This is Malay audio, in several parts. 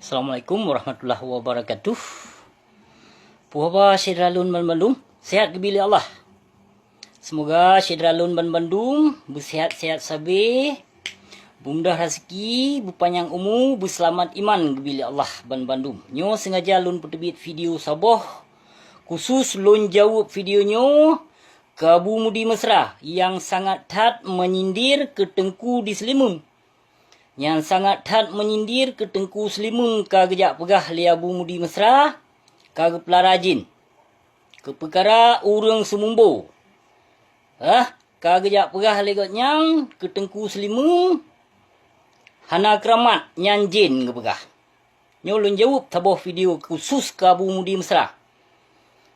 Assalamualaikum warahmatullahi wabarakatuh. Puhaba Syedralun Bandung, sehat kebili Allah. Semoga Syedralun Bandung bersihat-sihat sabi, bumudah rezeki, berpanjang umur, berselamat iman kebili Allah Bandung. Nyo sengaja lun peterbit video saboh khusus lun jawab videonyo ke Abu Mudi Mesra yang sangat tat menyindir ke Tengku di Selimung. Yang sangat tat menyindir ke Tengku Selimung ka gejak pegah li Abu Mudi Mesra ka pelarajin ke perkara urang semumbo. Ka gejak pegah li nyang ke Tengku Selimung hana keramat nyanjin ke pegah. Nyo lun jawab tabuh video khusus ke Abu Mudi Mesra.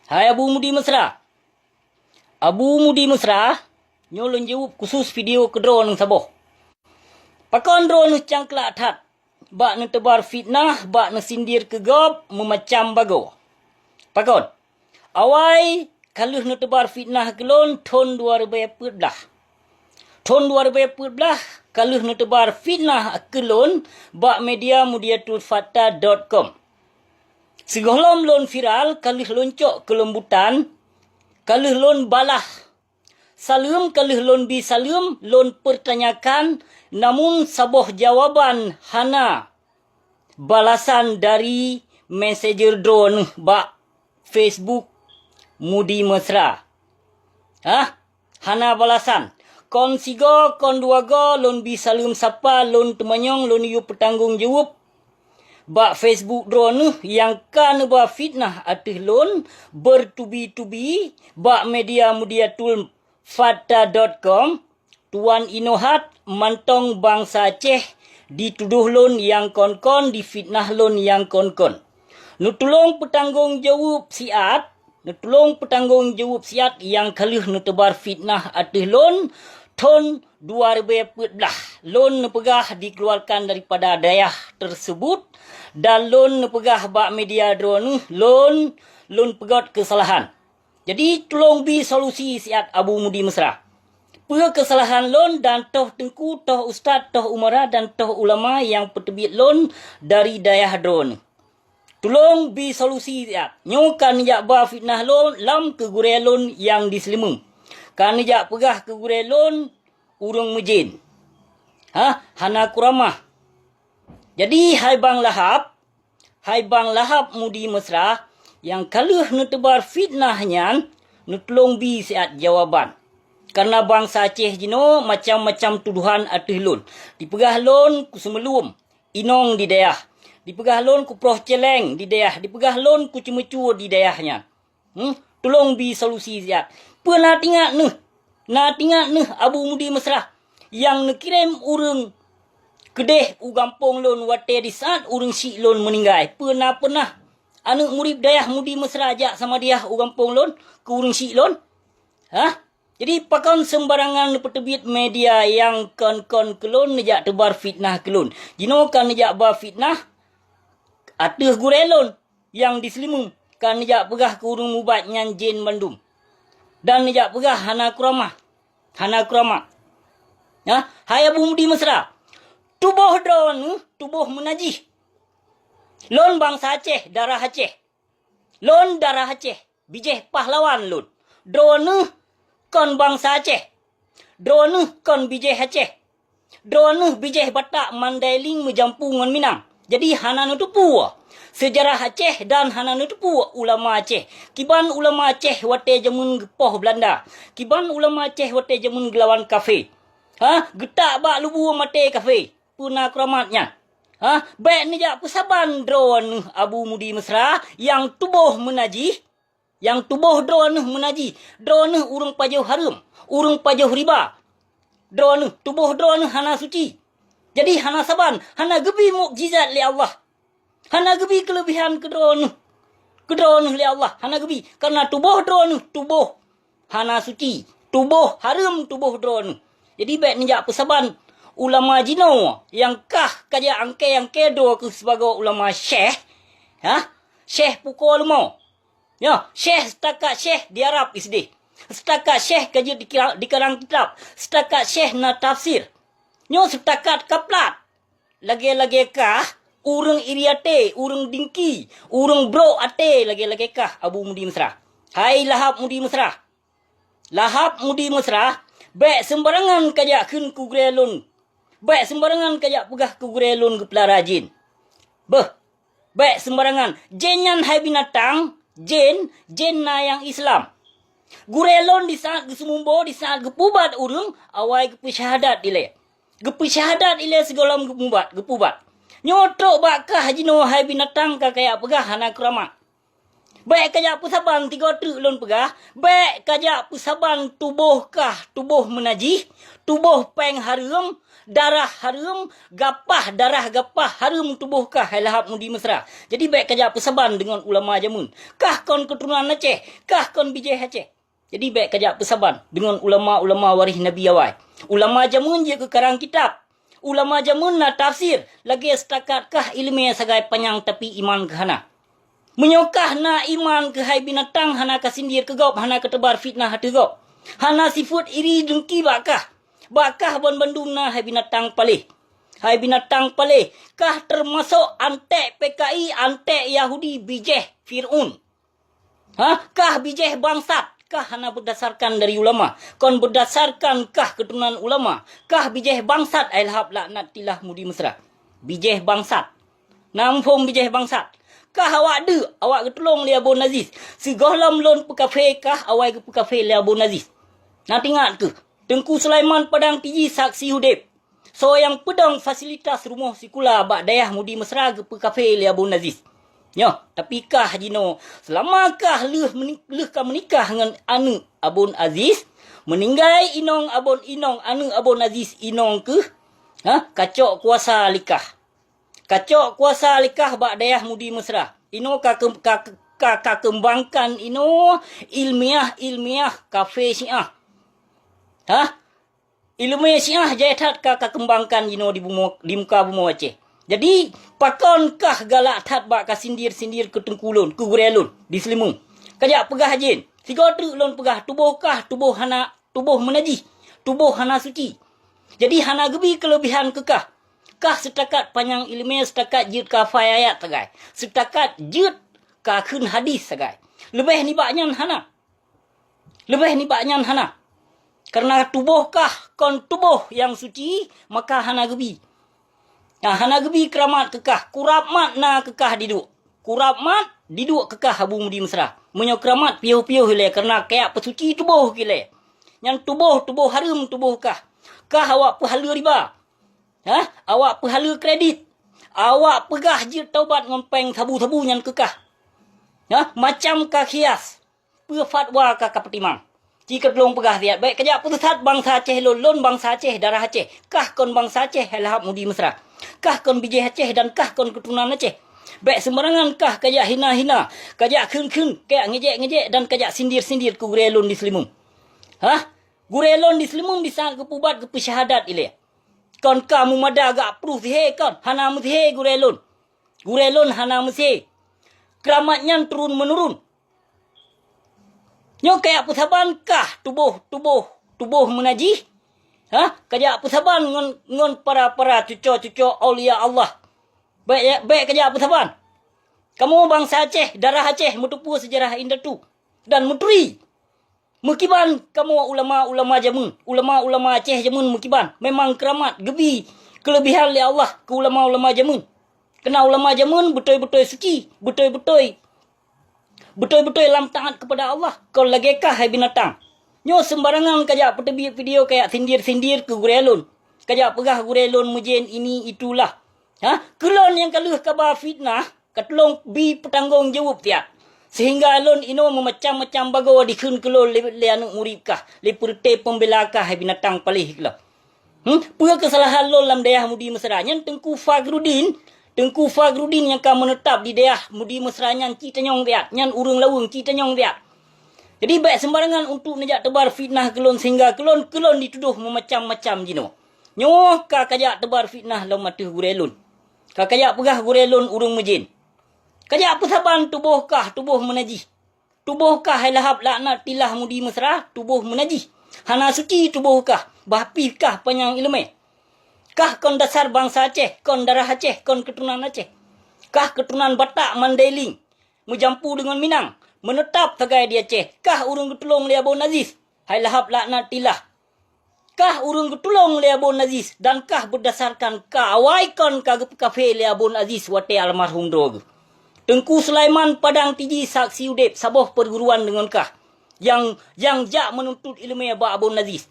Hai Abu Mudi Mesra. Abu Mudi Mesra, nyo lun jawab khusus video kedro nang saboh. Pakon drone cangklak tat. Bak na tebar fitnah, bak na sindir ke gob, memacam bago. Pakon. Awai, kaluh na tebar fitnah kelon, ton 2014. Ton 2014, kaluh na tebar fitnah kelon, bak media mudiatulfata.com. Segolom lon viral, kaluh loncok kelembutan, kaluh lon balah. Salam kaluh lon bi salam, lon pertanyakan, namun saboh jawaban hana balasan dari messenger drone bak Facebook Mudi Mesra. Hana balasan. Kon sigo, kon dua go, lon bi salam sapa, lon temanyong, lon yu petanggung jawab. Bak Facebook drone yang kan ba fitnah atih lon bertubi-tubi bak media mudiatul fata.com. Tuan Inohat mantong bangsa Aceh dituduh lon yang kon-kon, difitnah lon yang kon-kon. Nutulong petanggung jawab siat, yang kaluh nutebar fitnah atih lon tahun 2014. Lon nepegah dikeluarkan daripada daerah tersebut dan lon nepegah bak media drone lon pegot kesalahan. Jadi tolong bi solusi siat Abu Mudi Mesra. Perkara kesalahan lon dan toh tengku, toh ustaz, toh umara dan toh ulama yang peterbit lon dari daerah drone. Tolong bi solusi siat. Nyokan jak ba fitnah lon lam ke gurel lon yang di Selimung. Kan jak pegah ke gurel lon urang mejin. Hana kuramah. Jadi hai Bang Lahap Mudi Mesra, yang kaluh nutebar fitnahnya, nutolong bi siat jawaban. Karena bangsa Aceh jino macam-macam tuduhan atih lon. Dipegah lon ku semelum, inong di daerah. Dipegah lon ku proh celeng di daerah. Dipegah lon ku cemecu di daerahnya. Tolong bi solusi siat. Pernah tinggal Abu Mudi Mesra yang nekirim urang kedeh u gampong lon wate di saat urang si lon meninggal. Pernah anak murid dayah Mudi Mesra ajak sama dia u gampong lon ke urang si lon. Jadi pakon sembarangan peterbit media yang kon-kon kelon nejak tebar fitnah kelon. Jino kan nejak bar fitnah ateh gurelon yang di Selimung kan nejak pegah ke urang mubat nyanjin Bandung. Dan nejak pegah hana kuramah. Hai Abu Mudi Mesra. Tubuh drone, tubuh menajih. Lon bangsa Aceh, darah Aceh. Lon darah Aceh, bijih pahlawan lon. Drone kon bangsa Aceh. Drone kon bijih Aceh. Drone bijih Batak, Mandailing, Mejampu ngan Minang. Jadi hana nutupu sejarah Aceh dan hana nutupu ulama Aceh. Kiban ulama Aceh wate jamun gepoh Belanda. Kiban ulama Aceh wate jamun gelawan kafe. Getak bak lubu mate kafe. Puna keramatnya. Baik ni jak pesaban drone Abu Mudi Mesra yang tubuh menajih. Yang tubuh drone menajih. Drone urang pajau haram. Urang pajau riba. Drone, tubuh drone hana suci. Jadi hana saban. Hana gebi mukjizat li Allah. Hana gebi kelebihan ke drone. Ke drone li Allah. Hana gebi. Karena tubuh drone, tubuh hana suci. Tubuh haram, tubuh drone. Jadi baik ni jak pesaban ulama jino yang kah kaja angke yang kedo ke sebagai ulama syekh. Syekh pukul mau. Ya, syekh setakat syekh di Arab isdi. Setakat syekh kaji di karang kitab. Setakat syekh na tafsir. Nyo setakat kaplat. Lagi-lagi kah Urang iriate, urang dingki, urang bro ate lagi-lagi kah Abu Mudi Mesra. Hai Lahap Mudi Mesra. Lahap Mudi Mesra, baik sembarangan kajak kun ku grelun. Baik sembarangan kajak pegah ku grelun ke pelarajin. Baik sembarangan. Jenyan hai binatang, jen na yang Islam. Gurelon di saat gesumumbo, di saat gepubat urang, awai gepu syahadat ile. Gepu syahadat ile segolam gepubat. Nyotok bakah haji no hai binatang ka kaya pegah hana keramat. Baik kajak pusaban 3 truk lon pegah. Baik kajak pusaban tubuh kah, tubuh menajih, tubuh peng harum, darah harum, darah gapah harum tubuh kah hai Lahap Mudi Mesra. Jadi baik kajak pusaban dengan ulama jamun. Kah kon keturunan Aceh, kah kon bijih Aceh. Jadi baik kajak pusaban dengan ulama-ulama waris Nabi awai. Ulama jamun je ke karang kitab. Ulama jamun na tafsir. Lagi setakat kah ilmu yang sagai panyang tapi iman ke hana. Menyokah na iman ke hai binatang hana kasindir ke gop, hana ketebar fitnah hati gop. Hana sifut iri dengki bakah. Bakah bon bandung na hai binatang palih. Hai binatang palih. Kah termasuk antek PKI, antek Yahudi bijeh Fir'un. Kah bijeh bangsat. Kah hana berdasarkan dari ulama. Kon berdasarkan kah keturunan ulama. Kah bijeh bangsat ai Lahap laknatillah Mudi Mesra. Bijeh bangsat. Nampung bijeh bangsat. Kah awak de, awak ketolong li Abun Aziz. Segolam lon pekafe kah awai ke pekafe li Abun Aziz. Nak ingat ke? Tengku Sulaiman Padang Tiji saksi hudip. So yang pedang fasilitas rumah sikula bak dayah Mudi Mesra ke pekafe li Abun Aziz. Yo, tapi kah Jino, selamakah leh kah menikah dengan anu Abun Aziz, meninggai inong Abun inong anu Abun Aziz inong ke? Kacok kuasa likah. Kacok kuasa likah bak dayah Mudi Mesra. Ino ka kembangkan ino ilmiah kafe Syiah. Ilmiah Syiah jaitat ka kembangkan ino di muka bumi Aceh. Jadi, pakonkah galak tat bak ka sindir-sindir ke tengkulun, ke gurelun, di Selimung. Kajak pegah jin. 3 truk lon pegah. Tubuh hana, tubuh menajih. Tubuh hana suci. Jadi, hana gebi kelebihan kekah. Kah setakat panjang ilmiah, setakat jid kafai ayat sagai. Setakat jid kakun hadis sagai. Lebih ni baknyan hana. Karena tubuh kah, kon tubuh yang suci, maka hana gebi. Hana gebi keramat kekah. Kuramat na kekah diduk. Kuramat diduk kekah Abu Mudi Mesra. Menyo keramat piuh-piuh le karena kayak pesuci tubuh kile. Yang tubuh harum tubuh kah. Kah awak pahala riba. Awak pahala kredit. Awak pegah je taubat ngompeng tabu-tabu yang kekah. Macam kah hias. Fatwa kah kapetimang. Jika belum pegah lihat. Baik kejap putusat bangsa Aceh lon bangsa Aceh darah Aceh. Kah kon bangsa Aceh Lahap Mudi Mesra. Kah kon bijih Aceh dan kah kon keturunan Aceh. Baik sembarangan kah kajak hina-hina. Kajak kun-kun. Kayak ngejek-ngejek dan kajak sindir-sindir ke gurelon di Selimung. Gurelon di Selimung di saat kepubat ke pesyahadat ile. Kon kamu mada agak proof he kon. Hana muthe gurelon. Gurelon hana muthe. Keramatnya turun menurun. Nyo kayak pusaban kah tubuh menajih. Kajak pusaban ngon para cucu aulia Allah. Baik kajak pusaban. Kamu bangsa Aceh, darah Aceh, mutupu sejarah indah tu. Dan mutri. Mukiban kamu ulama jamun. Ulama Aceh jamun mukiban. Memang keramat, gebi. Kelebihan li Allah ke ulama jamun. Kena ulama jamun betul-betul suci. Betul-betul lam taat kepada Allah. Kau lagi kah hai binatang. Nyo sembarangan kajak pertebi video kayak sindir-sindir ke gurelon. Kajak pegah gurelon mujin ini itulah. Kelon yang kaluh kabar fitnah. Katolong bi petanggung jawab tiap. Sehingga lon ino memacam-macam bago dikun kelon le anu muribkah. Le purte pembelakah hai binatang palih kela. Pua kesalahan lon lam dayah Mudi Mesra. Yang Tengku Fagrudin yang akan menetap di daerah Mudi Mesra yang kita nyong biat. Yang urung lawung kita nyong biat. Jadi baik sembarangan untuk nejak tebar fitnah kelon sehingga kelon dituduh memacam-macam jino. Nyoh kajak tebar fitnah lam matuh gurelon. Kajak pegah gurelon urung mejin. Kajak pusaban tubuh menajih. Tubuh kah hai Lahap laknatillah Mudi Mesra, tubuh menajih. Hana suci tubuh kah, bahpi kah panjang ilmu. Kah kon dasar bangsa Aceh, kon darah Aceh, kon keturunan Aceh. Kah keturunan Batak Mandailing menjampu dengan Minang, menetap tagai di Aceh. Kah urang ketulung li Abun Aziz? Hai lahap laknatillah. Kah urang ketulung li Abun Aziz? Dan kah berdasarkan kaawaikan kafe li Abun Aziz wate almarhum drog. Tengku Sulaiman Padang Tiji saksi udip saboh perguruan dengan kah. Yang jak menuntut ilmu ba Abun Aziz.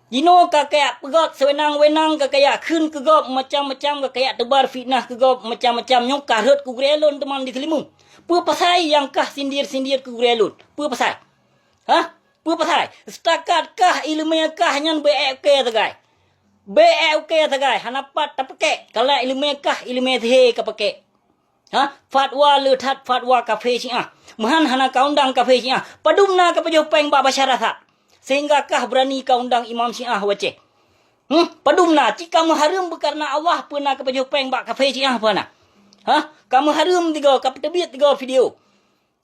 Jino kakak pegot sewenang-wenang kakak khun kegop macam-macam kakak tebar fitnah kegop macam-macam nyok karut ku grelon teman di Selimung. Apa pasal yang kah sindir-sindir ke grelon? Apa pasal? Ha? Apa pasal? Setakat kah ilmu yang kah nyan BFK tagai. BFK tagai hanapat tak pakai. Kalau ilmu kah ilmu he ka pakai. Ha? Fatwa letat fatwa kafe Syiah. Mahan hana kaundang kafe Syiah. Padumna ka pejopeng ba masyarakat. Sehingga kah berani kau undang Imam Syiah waceh? Padumna, jika kamu harum karena Allah pernah kepejopeng bak kafe Syiah pernah. Ha? Kamu harum tiga, kamu terbit tiga video.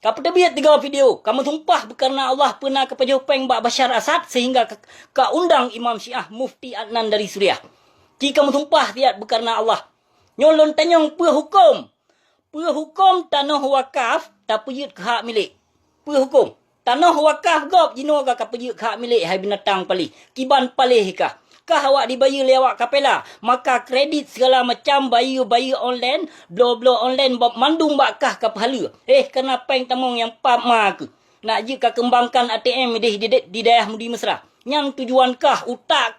Kamu terbit tiga video. Kamu tumpah karena Allah pernah kepejopeng bak Bashar Assad sehingga kau undang Imam Syiah Mufti Adnan dari Suriah. Jika kamu tumpah tiad karena Allah. Nyolon tanyong hukum. Hukum tanah wakaf tapi yut ke hak milik. Hukum. Tanah wakaf gop jino ka kapejuk hak milik hai binatang pali. Kiban palih kah? Kah awak dibayar lewat kapela? Maka kredit segala macam bayar online, blo online bab mandung bakah ka pahala. Kena peng tamong yang pama ke. Nak je ka kembangkan ATM di daerah Mudi Mesra. Yang tujuan kah utak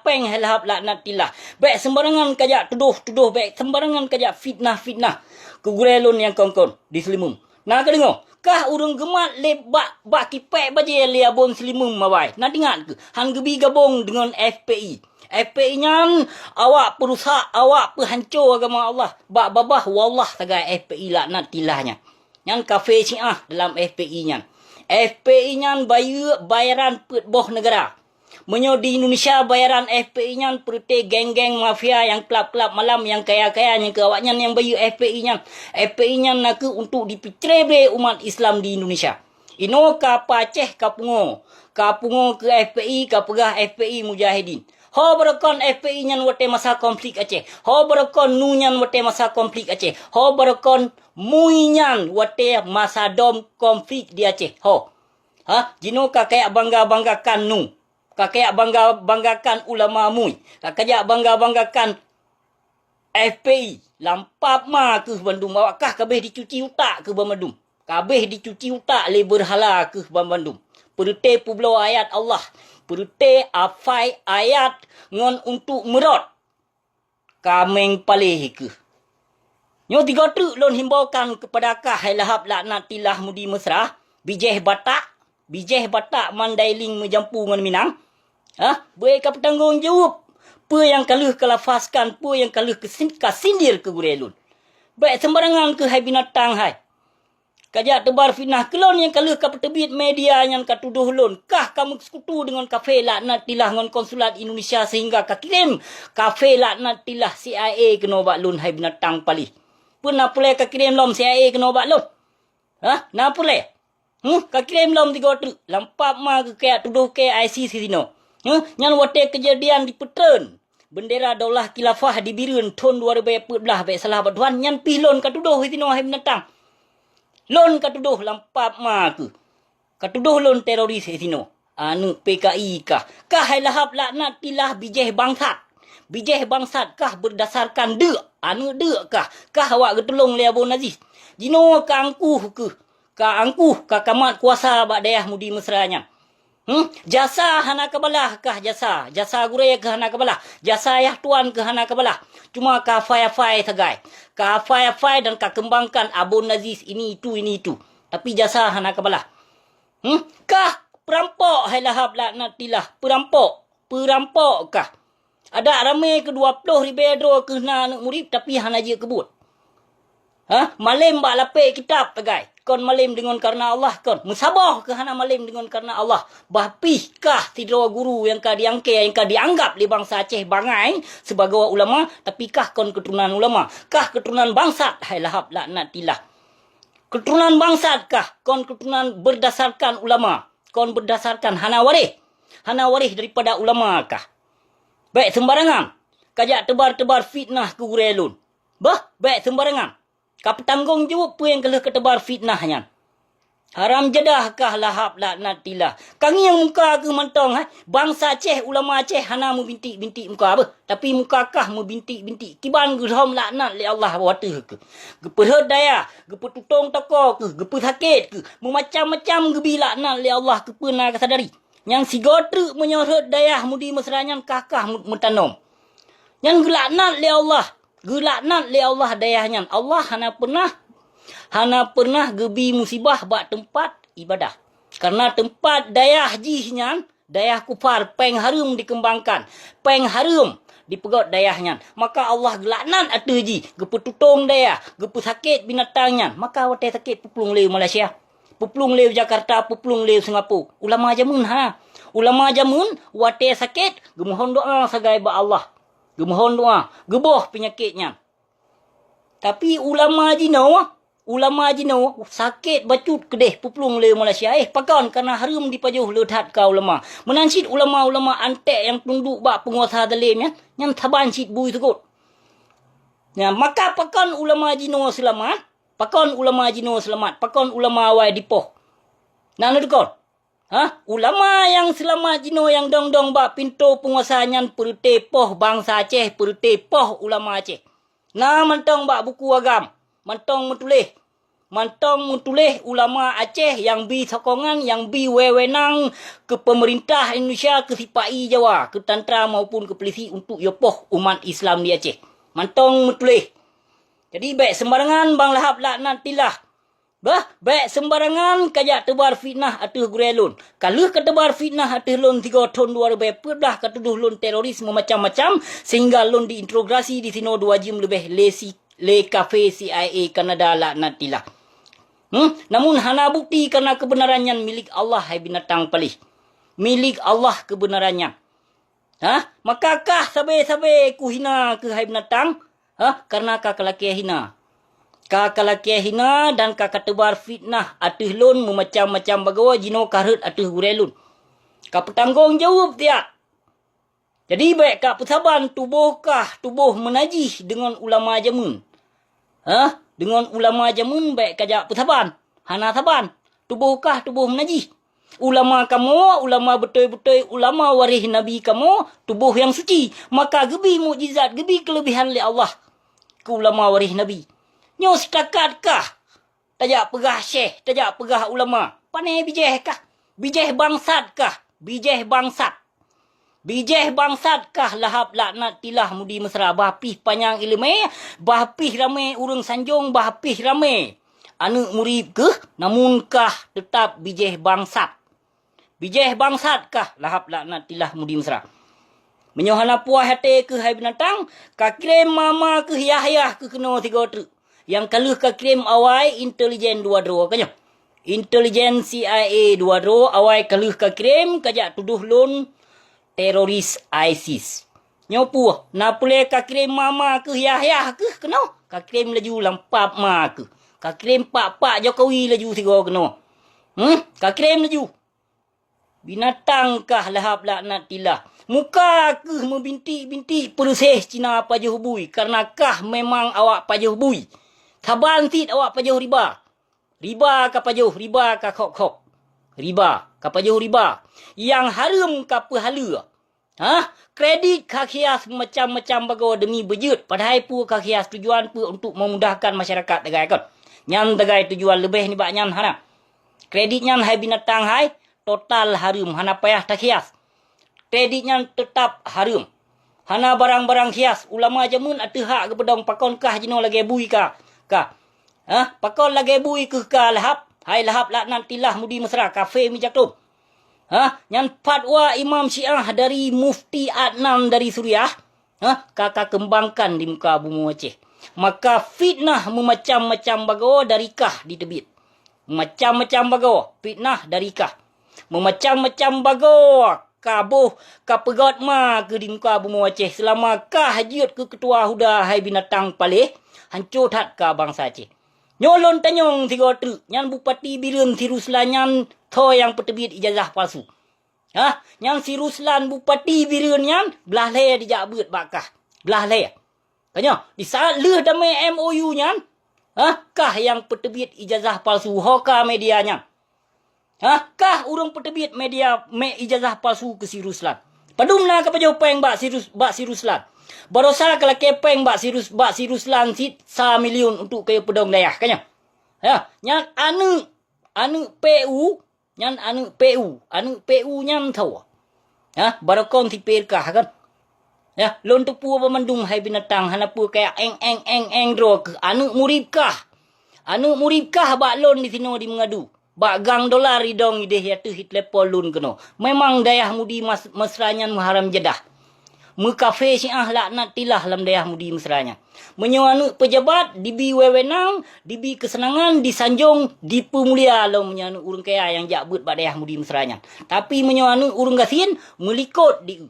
peng halahap laknatillah. Baik sembarangan kajak tuduh baik sembarangan kajak fitnah. Kegurelon yang kongkon di Selimung. Nak dengar? Kah urang gemat le bak kipek baje le Abun Selimung mawai. Nak dengar ke? Han gebi gabung dengan FPI. FPI nyan awak perusak, awak pehancur agama Allah. Bak babah wallah tagai FPI laknatilahnya. Nyan kafe Syiah dalam FPI nyan. FPI nyan bayaran pet boh negara. Menyo di Indonesia bayaran FPI nyan perute geng-geng mafia yang kelab-kelab malam yang kaya-kaya yang ke awaknya yang bayar FPI nyan. FPI nyan nak untuk dipicrebre umat Islam di Indonesia. Ino ka Aceh ka Pungo ke FPI ka pegah FPI Mujahidin. Ho berakon FPI nyan wate masa konflik Aceh. Ho berakon nu nyan wate masa konflik Aceh. Ho berakon mui nyan wate masa dom konflik di Aceh. Ho. Ha, jino ka kayak bangga-banggakan nu. Kakak banggakan ulama mui. Kakak banggakan FPI. Lampap ma ke Bandung. Awakkah kabeh dicuci utak ke Bandung. Kabeh dicuci utak le berhala ke Bandung. Perute publo ayat Allah. Perute afai ayat ngon untuk merot. Kameng palih ke. Nyo tiga truk lon himbaukan kepada kah lahap laknatillah Mudi Mesra. Bijeh Batak Mandailing menjampu dengan Minang. Ha? Mereka bertanggungjawab. Apa yang kaluh kelafazkan, apa yang kaluh kasindir ke gurelun. Baik sembarangan ke hai binatang hai. Kajak tebar fitnah kelon yang kaluh ka terbit media yang katuduh lon. Kah kamu sekutu dengan kafe laknatillah dengan konsulat Indonesia sehingga ka kirim kafe laknatillah CIA kena bak lon hai binatang palih. Pernah pulai ka kirim lom CIA kena bak lon. Ha? Nah pulai. Ka kirim lom 3 truk. Lampap ma ke kaya tuduh ke ICC sino. Yang wate kejadian di Petern. Bendera Daulah Khilafah di Birun tahun 2014 baik salah batuan yang pilon katuduh sino hai binatang. Lon katuduh lampap ma ke. Katuduh lon teroris sino. Anu PKI kah? Kah hai lahap laknatillah bijeh bangsat kah berdasarkan anu kah? Kah awak getulung le Abun Aziz. Jino ka angkuh ke. Ka kamat kuasa bak daerah Mudi Mesranya. Jasa hana kabalah kah jasa guraya ke hana kabalah, jasa ayah tuan ke hana kabalah. Cuma ka fai tagai. Ka fai dan ka kembangkan Abun Aziz ini itu. Tapi jasa hana kabalah. Kah perampok hai lahap laknatillah, perampok kah? Ada ramai ke 20 ribu ke nak murid tapi hana je kebut. Ha? Malim bak lapik kitab tagai. Kon malim dengan karena Allah kon. Musabah ke hana malim dengan karena Allah. Bapih kah tidro guru yang ka diangke yang ka dianggap di bangsa Aceh bangai sebagai ulama tapi kah kon keturunan ulama? Kah keturunan bangsat hai lahap laknatillah. Keturunan bangsat kah kon keturunan berdasarkan ulama? Kon berdasarkan hana warih daripada ulama kah? Baik sembarangan. Kajak tebar fitnah ke gurelun. baik sembarangan. Kau bertanggung jawab apa yang kelah ketebar fitnahnya. Haram jedahkah lahap laknat tilah. Kang yang muka ke mantong bangsa Aceh, ulama Aceh hana mu bintik-bintik muka apa. Tapi muka kah mu bintik-bintik. Kiban geram laknat li Allah wata ke. Geperhut daya, gepertutong toko ke, geper sakit ke. Macam-macam gebi laknat li Allah ke pernah kesadari. Yang si gotruk menyorot daya mudi mesranyan kakah mutanom. Yang gelaknat li Allah. Gelaknat li Allah dayahnya. Allah hana pernah gebi musibah bak tempat ibadah. Karena tempat dayah jihnya, dayah kufar, peng harum dikembangkan. Peng harum dipegot dayahnya. Maka Allah gelaknat atu ji. Gepetutong dayah, sakit binatangnya. Maka wate sakit puplung leu Malaysia. Puplung leu Jakarta, puplung leu Singapura. Ulama jamun Ulama jamun wate sakit, gemohon doa sagai ba Allah. Gemohon doa, geboh penyakitnya. Tapi ulama jino sakit bacut kedeh puplung le Malaysia pakan karena harum dipajuh ledat ka ulama. Menansit ulama-ulama antek yang tunduk bak penguasa dalimnya yang taban sit bui tegut. Ya, maka pakan ulama jino selamat, pakan ulama awai dipoh. Nana dekon. Ulama yang selamat jino yang dong-dong bak pintu penguasa nyan perute poh bangsa Aceh, perute poh ulama Aceh. Nah mantong bak buku agam. Mantong mentulih ulama Aceh yang bi sokongan, yang bi wewenang ke pemerintah Indonesia, ke sipai Jawa, ke tentera maupun ke polisi untuk yopoh umat Islam di Aceh. Mantong mentulih. Jadi baik sembarangan bang lahap laknat tilah. Baik sembarangan kajak tebar fitnah atuh gurelun. Kalau ketebar fitnah atuh lon 3 tahun 2000 perdah ketuduh lon terorisme macam-macam sehingga lon diintrogasi di sino 2 jam lebih le kafe CIA Kanada laknat tilah. Namun hana bukti karena kebenarannya milik Allah hai binatang palih. Milik Allah kebenarannya. Maka kah sabe-sabe ku hina ke hai binatang? Karena kah kelaki hina. Kah kelaki hina dan kah ketebar fitnah atuh lun memacam-macam bagawa jino karut atuh gurelun. Kah bertanggung jawab tiap. Jadi baik kah persaban tubuh menajih dengan ulama jamun. Dengan ulama jamun baik kajak persaban. Hana saban. Tubuh menajih. Ulama kamu, ulama betul-betul, ulama waris Nabi kamu, tubuh yang suci. Maka gebi mukjizat, gebi kelebihan li Allah. Ke ulama waris Nabi. Nyo setakat kah? Tajak pegah syekh, tajak pegah ulama. Panai bijeh kah? Bijeh bangsat kah? Bijeh bangsat kah lahap laknat tilah mudi mesra. Bahpih panjang ilmu, bahpih ramai urang sanjung, bahpih ramai anak murid ke, namun kah tetap bijeh bangsat. Bijeh bangsat kah lahap laknat tilah mudi mesra. Menyohana puah hati ke hai binatang, ka kirim mama ke yah ke kena 3 truk. Yang kaluh ka kirim awai intelijen 2 dro kanyo. Intelijen CIA 2 dro awai kaluh ka kirim kajak tuduh lun teroris ISIS. Nyopu na pule ka kirim mama ke yah ke kena. Ka kirim laju lampap ma ke. Ka kirim pak Jokowi laju 3 kena. Ka kirim laju. Binatang kah lahap laknat tilah. Muka ke membintik-bintik perusih Cina pajuh bui. Karena kah memang awak pajuh bui. Taban tit awak pajuh riba. Riba ka pajuh, riba ka khok-khok. Riba ka pajuh riba. Yang harum ka pahala. Kredit ka kias macam-macam bagawa demi berjut. Padahal pu ka kias tujuan pu untuk memudahkan masyarakat tegai kan. Nyan tegai tujuan lebih ni bak nyan hana. Kredit nyan hai binatang hai total harum hana payah tak kias. Kreditnya tetap harum. Hana barang-barang hias. Ulama jamun atuh hak ke pedong pakon kah jino lagi bui kah. Pakon lagi bui ke kah lahap. Hai lahap laknat tilah mudi mesra. Kafe mi jaktum. Yang fatwa Imam Syiah dari Mufti Adnan dari Suriah. Kakak kembangkan di muka bumi Aceh. Maka fitnah memacam-macam bagawa dari kah ditebit. Macam-macam bagawa. Fitnah dari kah. Memacam-macam bagawa. Kabuh kapegot ma ke di muka bumi Aceh selama kah hajiat ke ketua huda hai binatang palih hancur hat ka bangsa Aceh. Nyolon tanyong 3 truk nyan bupati Birun si Ruslan nyan tho yang petebit ijazah palsu. Nyan si Ruslan bupati Birun nyan belah le dijak beut bakah. Belah le. Kanya, di saat leh damai MOU nya, kah yang peterbit ijazah palsu hoka medianya? Kah urang peterbit media ijazah palsu ke si Ruslan? Padumna ka pajau peng bak si Ruslan. Barosa kalau kepeng bak si Ruslan sit 1 million untuk kaya pedong dayah kanya. Ya, yang anu PU, yang anu PU yang tahu. Barakon si perkah kan. Ya, lon tu pu pemandung hai binatang hanapu kayak eng dro ke anu muribkah bak lon di sino di mengadu bak gang dolar idong ide ya tu hit lepol lun keno memang dayah mudi mesranyan muharam jedah mu kafe si laknat tilah lam dayah mudi mesranya menyo anu pejabat dibi wewenang dibi kesenangan disanjung di pemulia lo menyanu urang kaya yang jak but bak dayah mudi mesranya tapi menyo anu urang gasin melikot di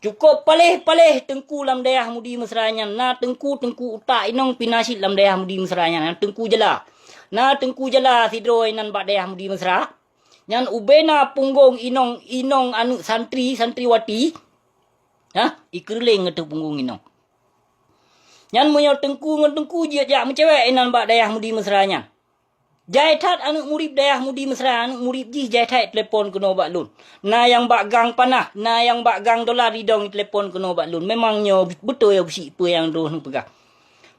cukup paleh tengku lam dayah mudi mesranya na tengku utak inong pinasit lam dayah mudi mesranya na tengku jela sidro inan bak dayah mudi mesra nyan ubena punggung inong anu santriwati ikerling ngetu punggung inong nyan menyo tengku je jak mencewek inan bak dayah mudi mesranya jai tat anu murib dayah mudi mesra anu murib ji jai tat telepon kena bak lun na yang bak gang panah na yang bak gang dolar ridong telepon kena bak lun memangnya betul ya besi apa yang doh nu pegang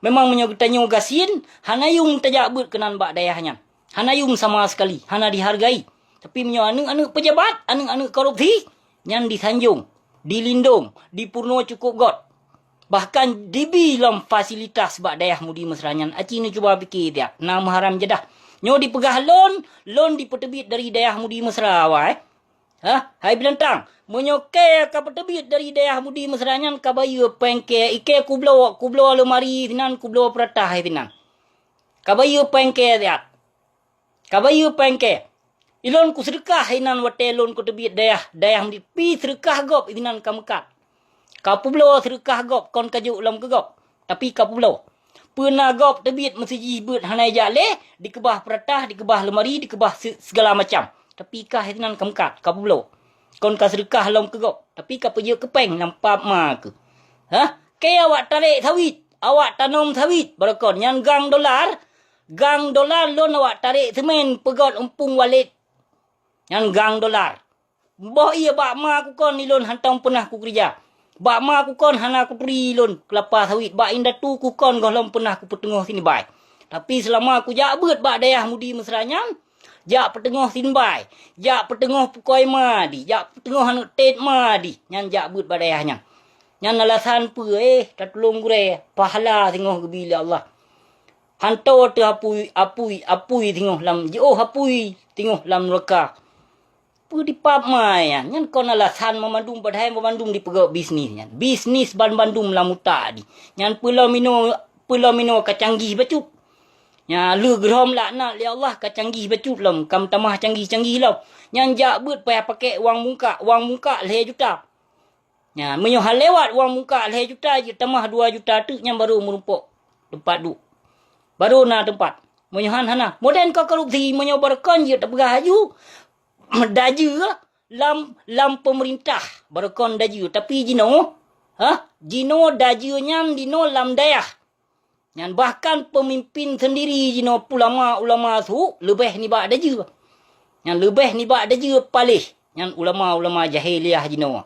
memang menyo tanyo gasin hanayung tajak but kenan bak dayahnya hanayung sama sekali hana dihargai tapi menyo anu pejabat anu korupsi nyan disanjung dilindung dipurno cukup got bahkan dibi lam fasilitas bak dayah mudi mesranyan aci ni cuba fikir dia na haram jedah nyo dipegah lon dipeterbit dari dayah mudi mesra wai hai binatang menyo ke ka peterbit dari dayah mudi mesranyan ka bayu pengke ike kublo lemari tinan kublo peratah hai tinan ka bayu pengke dia ka bayu pengke ilon ku sedekah hinan watelon ku terbit dayah mudi pi sedekah gop tinan ka mekat ka publo sedekah gop kon kajuk lam ke gop tapi ka publo pernah gop terbit mesiji but hanai jale dikebah peratah dikebah lemari dikebah segala macam tapi kah hitinan kemkat ka pulo kon ka sedekah lom ke gop tapi ka peje kepeng nampak ma ke ke awak tarik sawit awak tanam sawit barakon yang gang dolar lon awak tarik semen pegot empung walid yang gang dolar boh iya bak ma aku kon ilon hantam pernah ku kerja bak ma ku kon hana ku peri lon kelapa sawit bak indah tu ku kon golom pernah ku petengah sini bai tapi selama aku jak bet bak dayah mudi mesranya jak petengah sini bai jak petengah pukoi madi jak petengah anu tet madi nyan jak bet bak dayahnya nyan alasan pe tak tolong gure pahala tengah gebila Allah hanto tu apui tengah lam hapui tengah lam neraka pu di pap maya nyan kon alasan memandung padahal memandung di pegawai bisnis nyan bisnis bandung lamuta di nyan pulau mino kacanggih bacut nya lu grom laknat ya Allah kacanggih bacut lam kam tamah canggih lam nyan jak but payah pakai wang muka 2 juta nya menyo hal lewat wang muka 2 juta je tamah 2 juta tu nyan baru merumpok tempat du baru na tempat menyo hana moden ka korupsi menyo berkon je tak pegah haju daju lam pemerintah berkon daju tapi jino daju nyan dino lam dayah nyan bahkan pemimpin sendiri jino ulama su lebih ni bak daju nyan lebih ni bak daju palih nyan ulama jahiliah jino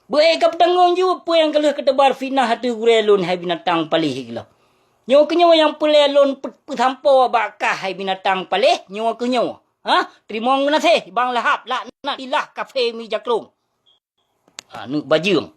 baik ka petanggung ju apa yang keleh ketebar fitnah hatu gurelun hai binatang palih gila nyo kenyo yang pelelon sampo bakah hai binatang palih nyo kenyo terima kasih bang lahap laknat ilah kafe mi jaklung nu bajung